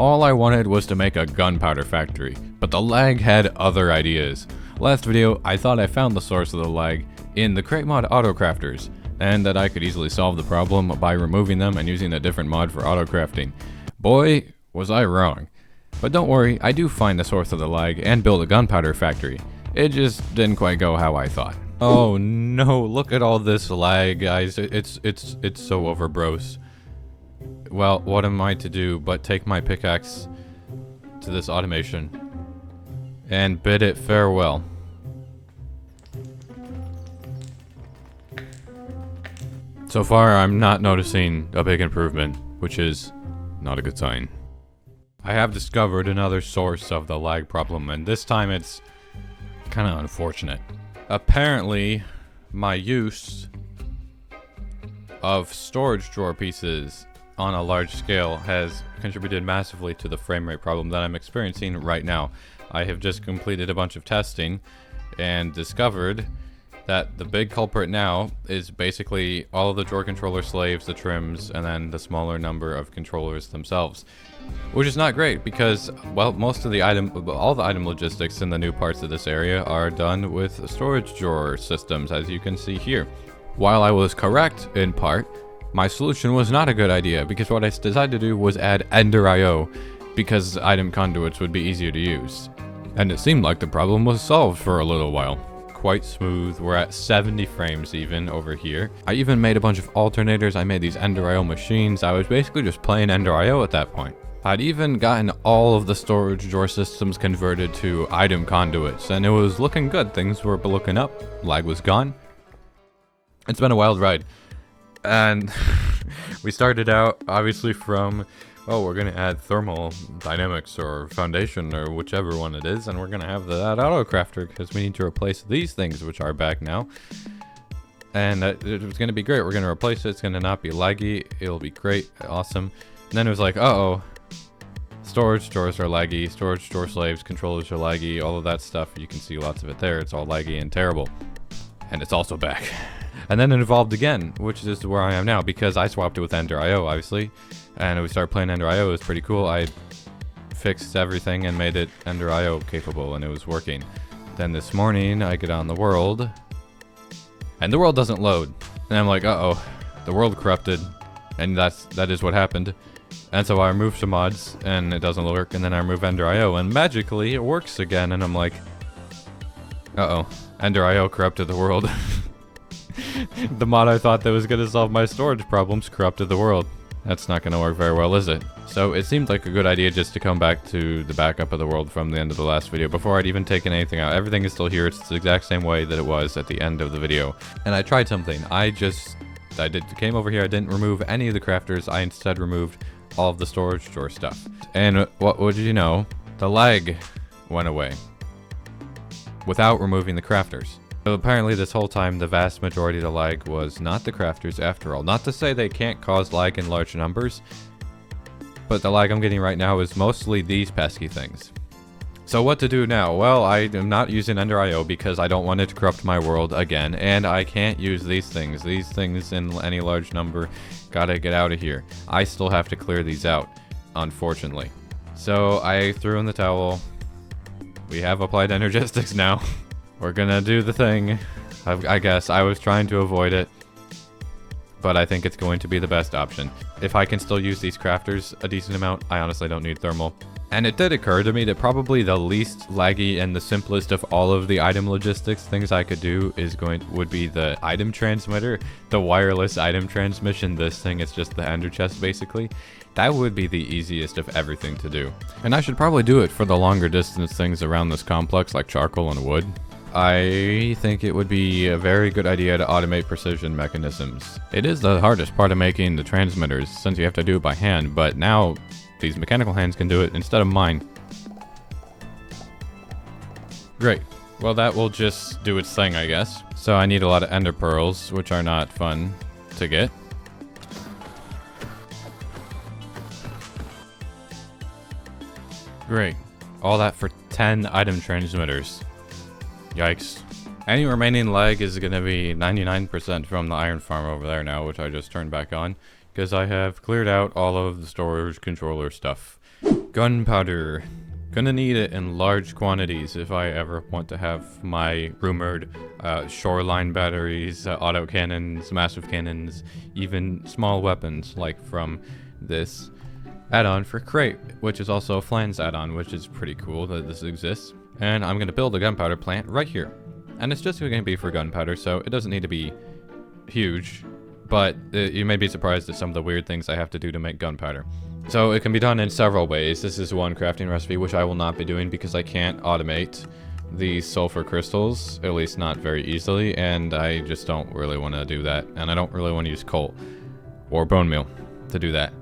All I wanted was to make a gunpowder factory, but the lag had other ideas. Last video, I thought I found the source of the lag in the crate mod autocrafters, and that I could easily solve the problem by removing them and using a different mod for autocrafting. Boy, was I wrong. But don't worry, I do find the source of the lag and build a gunpowder factory. It just didn't quite go how I thought. Oh no, look at all this lag, guys. It's so overbros. Well, what am I to do but take my pickaxe to this automation and bid it farewell. So far, I'm not noticing a big improvement, which is not a good sign. I have discovered another source of the lag problem, and this time it's kind of unfortunate. Apparently, my use of storage drawer pieces on a large scale has contributed massively to the frame rate problem that I'm experiencing right now. I have just completed a bunch of testing and discovered that the big culprit now is basically all of the drawer controller slaves, the trims, and then the smaller number of controllers themselves. Which is not great because, well, most of the all the item logistics in the new parts of this area are done with storage drawer systems, as you can see here. While I was correct in part, my solution was not a good idea because what I decided to do was add Ender IO because item conduits would be easier to use. And it seemed like the problem was solved for a little while. Quite smooth. We're at 70 frames even over here. I even made a bunch of alternators. I made these Ender IO machines. I was basically just playing Ender IO at that point. I'd even gotten all of the storage drawer systems converted to item conduits, and it was looking good. Things were looking up. Lag was gone. It's been a wild ride. And we started out obviously from, oh, we're going to add thermal dynamics or foundation or whichever one it is, and we're going to have that auto crafter because we need to replace these things, which are back now. And it was going to be great. We're going to replace it. It's going to not be laggy. It'll be great. Awesome. And then it was like, uh-oh. Storage drawers are laggy. Storage drawer slaves, controllers are laggy. All of that stuff. You can see lots of it there. It's all laggy and terrible. And it's also back. And then it evolved again, which is where I am now, because I swapped it with Ender IO, obviously. And we started playing Ender IO. It was pretty cool. I fixed everything and made it Ender IO capable, and it was working. Then this morning, I get on the world, and the world doesn't load. And I'm like, uh-oh, the world corrupted. And that is what happened. And so I removed some mods, and it doesn't work. And then I remove Ender IO, and magically it works again. And I'm like, uh-oh, Ender IO corrupted the world. The mod I thought that was going to solve my storage problems corrupted the world. That's not going to work very well, is it? So it seemed like a good idea just to come back to the backup of the world from the end of the last video before I'd even taken anything out. Everything is still here. It's the exact same way that it was at the end of the video. And I tried something. I came over here. I didn't remove any of the crafters. I instead removed all of the storage drawer stuff. And what would you know? The lag went away without removing the crafters. So apparently this whole time, the vast majority of the lag was not the crafters after all. Not to say they can't cause lag in large numbers, but the lag I'm getting right now is mostly these pesky things. So what to do now? Well, I am not using Ender IO because I don't want it to corrupt my world again, and I can't use these things. These things in any large number, gotta get out of here. I still have to clear these out, unfortunately. So I threw in the towel. We have applied energistics now. We're gonna do the thing. I guess I was trying to avoid it, but I think it's going to be the best option. If I can still use these crafters a decent amount, I honestly don't need thermal. And it did occur to me that probably the least laggy and the simplest of all of the item logistics things I could do would be the item transmitter, the wireless item transmission. This thing is just the ender chest basically. That would be the easiest of everything to do. And I should probably do it for the longer distance things around this complex like charcoal and wood. I think it would be a very good idea to automate precision mechanisms. It is the hardest part of making the transmitters since you have to do it by hand, but now these mechanical hands can do it instead of mine. Great. Well, that will just do its thing, I guess. So I need a lot of ender pearls, which are not fun to get. Great. All that for 10 item transmitters. Yikes. Any remaining lag is going to be 99% from the iron farm over there now, which I just turned back on, because I have cleared out all of the storage controller stuff. Gunpowder. Gonna need it in large quantities if I ever want to have my rumored shoreline batteries, autocannons, massive cannons, even small weapons like from this add-on for Crate, which is also a Flans add-on, which is pretty cool that this exists. And I'm gonna build a gunpowder plant right here. And it's just gonna be for gunpowder, so it doesn't need to be huge, but you may be surprised at some of the weird things I have to do to make gunpowder. So it can be done in several ways. This is one crafting recipe, which I will not be doing because I can't automate these sulfur crystals, at least not very easily, and I just don't really want to do that. And I don't really want to use coal or bone meal to do that.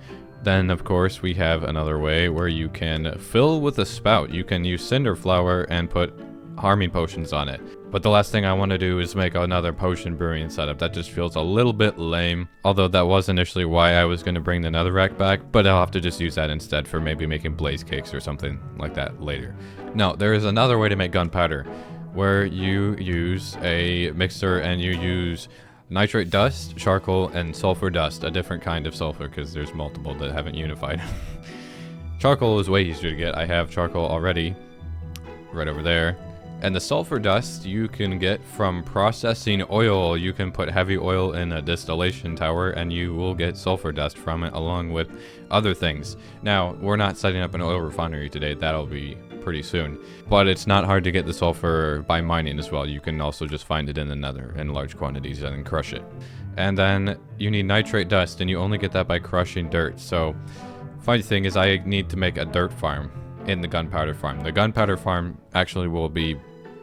Then, of course, we have another way where you can fill with a spout. You can use cinder flour and put harming potions on it. But the last thing I want to do is make another potion brewing setup. That just feels a little bit lame. Although that was initially why I was going to bring the netherrack back, but I'll have to just use that instead for maybe making blaze cakes or something like that later. No, there is another way to make gunpowder where you use a mixer and you use nitrate dust, charcoal, and sulfur dust, a different kind of sulfur because there's multiple that haven't unified. Charcoal is way easier to get. I have charcoal already right over there. And the sulfur dust you can get from processing oil. You can put heavy oil in a distillation tower and you will get sulfur dust from it along with other things. Now, we're not setting up an oil refinery today. That'll be pretty soon. But it's not hard to get the sulfur by mining as well. You can also just find it in the nether in large quantities and then crush it. And then you need nitrate dust and you only get that by crushing dirt. So, funny thing is I need to make a dirt farm in the gunpowder farm. The gunpowder farm actually will be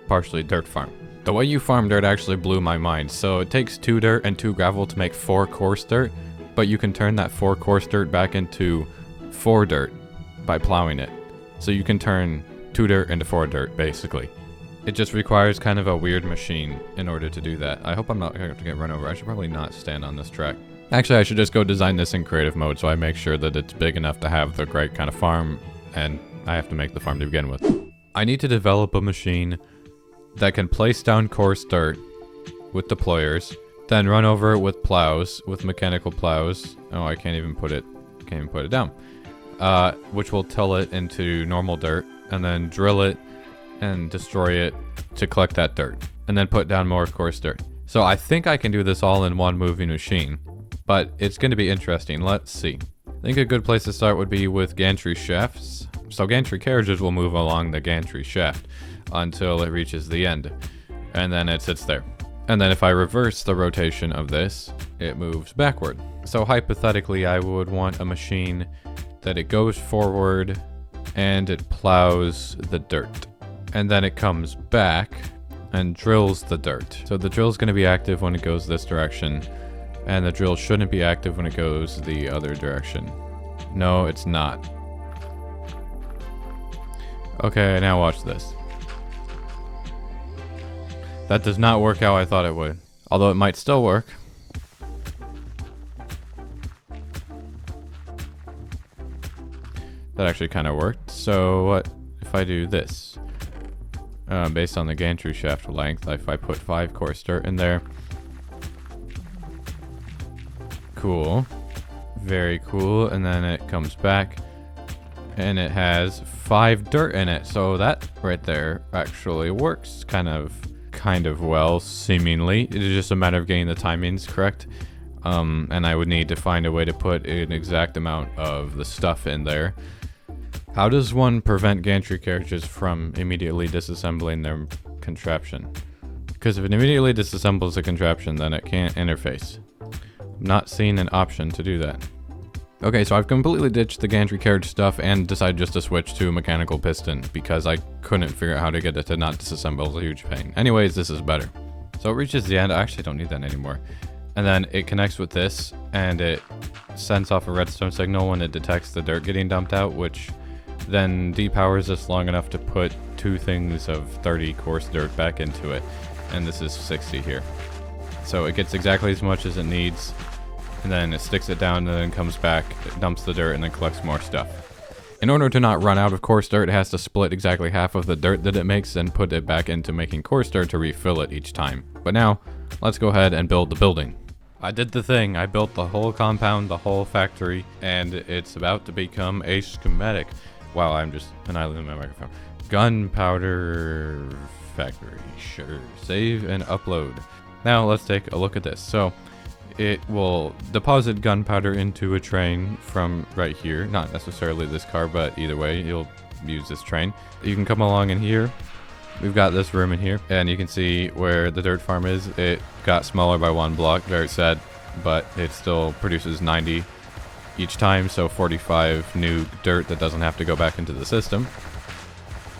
partially dirt farm. The way you farm dirt actually blew my mind. So it takes 2 dirt and 2 gravel to make 4 coarse dirt, but you can turn that 4 coarse dirt back into 4 dirt by plowing it. So you can turn 2 dirt into 4 dirt, basically. It just requires kind of a weird machine in order to do that. I hope I'm not going to get run over. I should probably not stand on this track. Actually, I should just go design this in creative mode so I make sure that it's big enough to have the right kind of farm, and I have to make the farm to begin with. I need to develop a machine that can place down coarse dirt with deployers, then run over it with plows, with mechanical plows. Oh, I can't even put it down. Which will till it into normal dirt, and then drill it and destroy it to collect that dirt, and then put down more coarse dirt. So I think I can do this all in one moving machine, but it's going to be interesting. Let's see. I think a good place to start would be with gantry shafts. So gantry carriages will move along the gantry shaft until it reaches the end, and then it sits there. And then if I reverse the rotation of this, it moves backward. So hypothetically, I would want a machine that it goes forward and it plows the dirt, and then it comes back and drills the dirt. So the drill is going to be active when it goes this direction, and the drill shouldn't be active when it goes the other direction. No, it's not. Okay, now watch this. That does not work how I thought it would, although it might still work. That actually kind of worked. So what if I do this? Based on the gantry shaft length, if I put 5 coarse dirt in there. Cool. Very cool. And then it comes back and it has 5 dirt in it. So that right there actually works kind of well, seemingly. It is just a matter of getting the timings correct. And I would need to find a way to put an exact amount of the stuff in there. How does one prevent gantry carriages from immediately disassembling their contraption? Because if it immediately disassembles the contraption, then it can't interface. I'm not seeing an option to do that. Okay, so I've completely ditched the gantry carriage stuff and decided just to switch to a mechanical piston because I couldn't figure out how to get it to not disassemble. It was a huge pain. Anyways, this is better. So it reaches the end. I actually don't need that anymore. And then it connects with this and it sends off a redstone signal when it detects the dirt getting dumped out, which then depowers this long enough to put 2 things of 30 coarse dirt back into it. And this is 60 here. So it gets exactly as much as it needs. And then it sticks it down and then comes back, it dumps the dirt, and then collects more stuff. In order to not run out of coarse dirt, it has to split exactly half of the dirt that it makes and put it back into making coarse dirt to refill it each time. But now, let's go ahead and build the building. I did the thing. I built the whole compound, the whole factory, and it's about to become a schematic. Wow, I'm just annihilating my microphone. Gunpowder factory. Sure. Save and upload. Now let's take a look at this. So it will deposit gunpowder into a train from right here. Not necessarily this car, but either way, you'll use this train. You can come along in here. We've got this room in here, and you can see where the dirt farm is. It got smaller by 1 block. Very sad, but it still produces 90 each time, so 45 new dirt that doesn't have to go back into the system.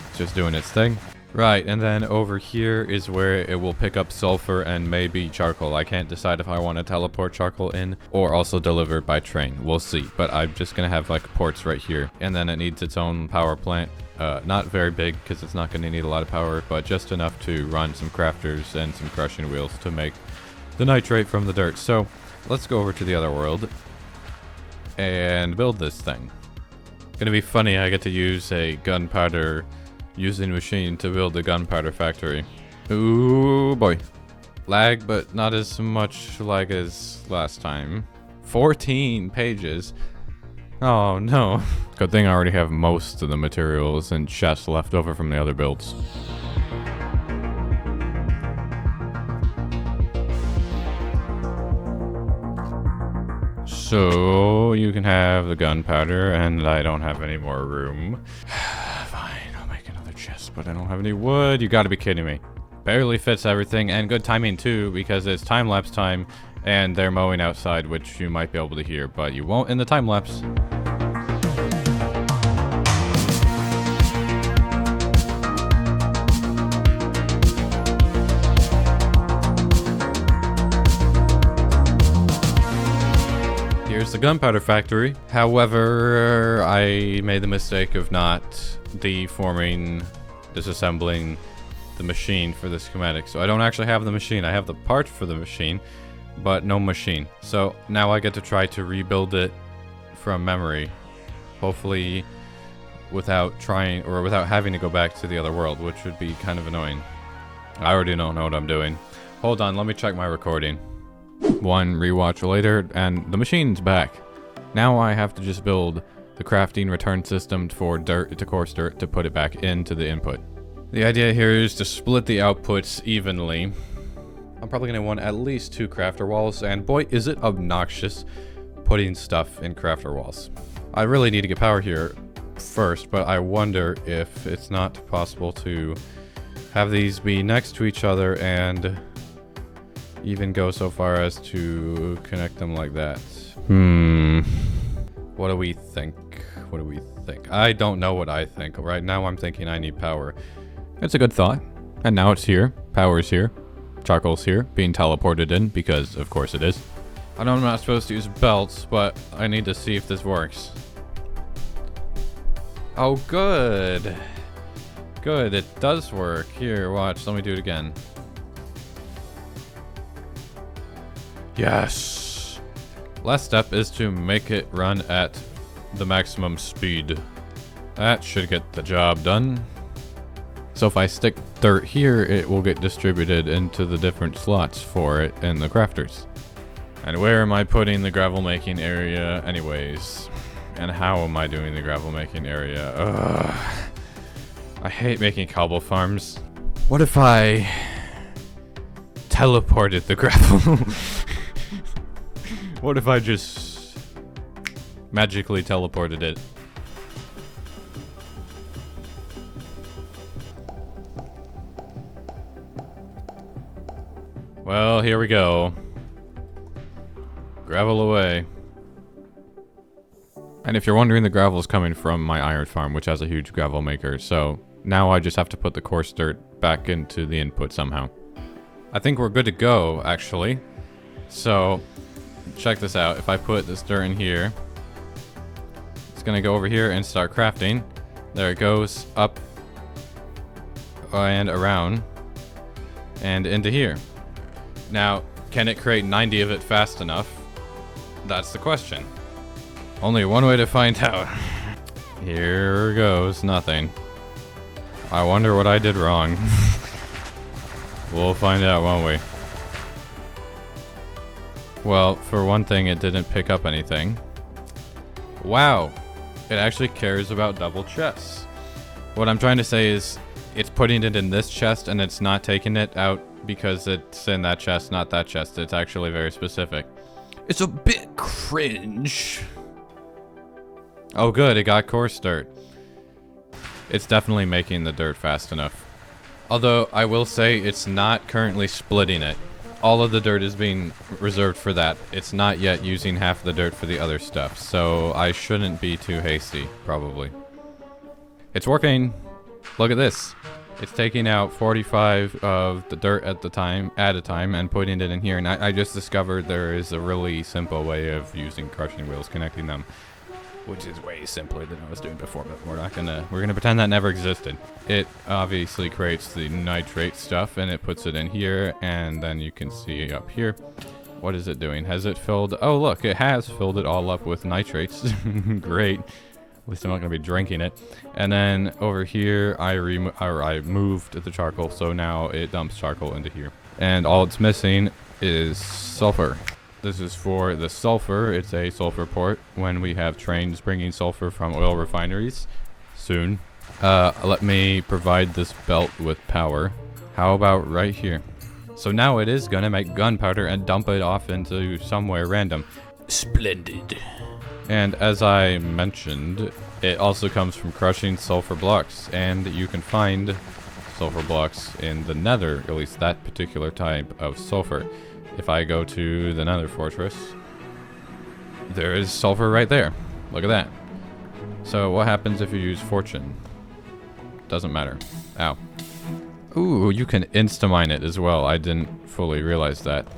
It's just doing its thing. Right, and then over here is where it will pick up sulfur and maybe charcoal. I can't decide if I want to teleport charcoal in or also deliver by train. We'll see, but I'm just going to have like ports right here. And then it needs its own power plant. Not very big because it's not going to need a lot of power, but just enough to run some crafters and some crushing wheels to make the nitrate from the dirt. So let's go over to the other world and build this thing. Gonna be funny, I get to use a gunpowder using machine to build the gunpowder factory. Ooh boy. Lag, but not as much lag as last time. 14 pages. Oh no. Good thing I already have most of the materials and chests left over from the other builds. So you can have the gunpowder, and I don't have any more room. Fine, I'll make another chest, but I don't have any wood. You gotta be kidding me. Barely fits everything, and good timing too, because it's time-lapse time, and they're mowing outside, which you might be able to hear, but you won't in the time-lapse. Here's the gunpowder factory. However, I made the mistake of not deforming, disassembling the machine for the schematic. So I don't actually have the machine. I have the parts for the machine, but no machine. So now I get to try to rebuild it from memory. Hopefully without trying, or without having to go back to the other world, which would be kind of annoying. I already don't know what I'm doing. Hold on, let me check my recording. One rewatch later, and the machine's back. Now I have to just build the crafting return system for dirt to coarse dirt to put it back into the input. The idea here is to split the outputs evenly. I'm probably going to want at least 2 crafter walls, and boy is it obnoxious putting stuff in crafter walls. I really need to get power here first, but I wonder if it's not possible to have these be next to each other and even go so far as to connect them like that. What do we think? What do we think? I don't know what I think. Right now I'm thinking I need power. It's a good thought. And now it's here. Power's here. Charcoal's here. Being teleported in because of course it is. I know I'm not supposed to use belts, but I need to see if this works. Oh, good. Good, it does work. Here, watch. Let me do it again. Yes. Last step is to make it run at the maximum speed. That should get the job done. So if I stick dirt here, it will get distributed into the different slots for it in the crafters. And where am I putting the gravel making area anyways? And how am I doing the gravel making area? Ugh. I hate making cobble farms. What if I teleported the gravel? What if I just magically teleported it? Well, here we go. Gravel away. And if you're wondering, the gravel is coming from my iron farm, which has a huge gravel maker. So now I just have to put the coarse dirt back into the input somehow. I think we're good to go, actually. So check this out. If I put this dirt in here, it's gonna go over here and start crafting. There it goes, up and around and into here. Now, can it create 90 of it fast enough? That's the question. Only one way to find out. Here goes nothing. I wonder what I did wrong. We'll find out, won't we? Well, for one thing, it didn't pick up anything. Wow. It actually cares about double chests. What I'm trying to say is it's putting it in this chest and it's not taking it out because it's in that chest, not that chest. It's actually very specific. It's a bit cringe. Oh good, it got coarse dirt. It's definitely making the dirt fast enough. Although I will say it's not currently splitting it. All of the dirt is being reserved for that. It's not yet using half the dirt for the other stuff, so I shouldn't be too hasty, probably. It's working. Look at this. It's taking out 45 of the dirt at a time and putting it in here. And I just discovered there is a really simple way of using crushing wheels, connecting them, which is way simpler than I was doing before, but we're gonna pretend that never existed. It obviously creates the nitrate stuff and it puts it in here, and then you can see up here. What is it doing? Has it filled? Oh look, it has filled it all up with nitrates. Great. At least I'm not gonna be drinking it. And then over here, I moved the charcoal, so now it dumps charcoal into here. And all it's missing is sulfur. This is for the sulfur. It's a sulfur port when we have trains bringing sulfur from oil refineries soon. Let me provide this belt with power. How about right here? So now it is gonna make gunpowder and dump it off into somewhere random. Splendid. And as I mentioned, it also comes from crushing sulfur blocks, and you can find sulfur blocks in the nether, at least that particular type of sulfur. If I go to the nether fortress, there is sulfur right there. Look at that. So what happens if you use fortune? Doesn't matter. Ow. Ooh, you can insta-mine it as well. I didn't fully realize that.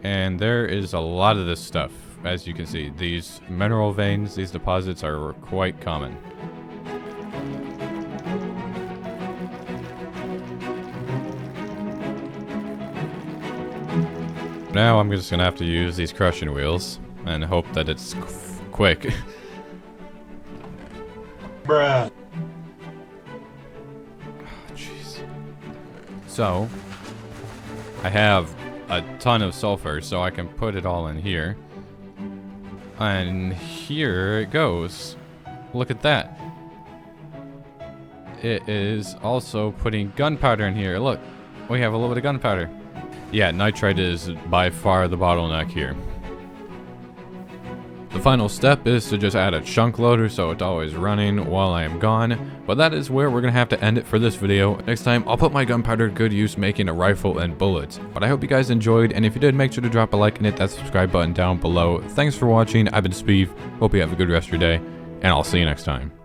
And there is a lot of this stuff. As you can see, these mineral veins, these deposits are quite common. Now I'm just gonna have to use these crushing wheels and hope that it's quick. Bruh. Jeez. So, I have a ton of sulfur, so I can put it all in here. And here it goes. Look at that. It is also putting gunpowder in here. Look, we have a little bit of gunpowder. Yeah, nitrite is by far the bottleneck here. The final step is to just add a chunk loader so it's always running while I am gone. But that is where we're going to have to end it for this video. Next time, I'll put my gunpowder to good use making a rifle and bullets. But I hope you guys enjoyed, and if you did, make sure to drop a like and hit that subscribe button down below. Thanks for watching. I've been Sbeev. Hope you have a good rest of your day, and I'll see you next time.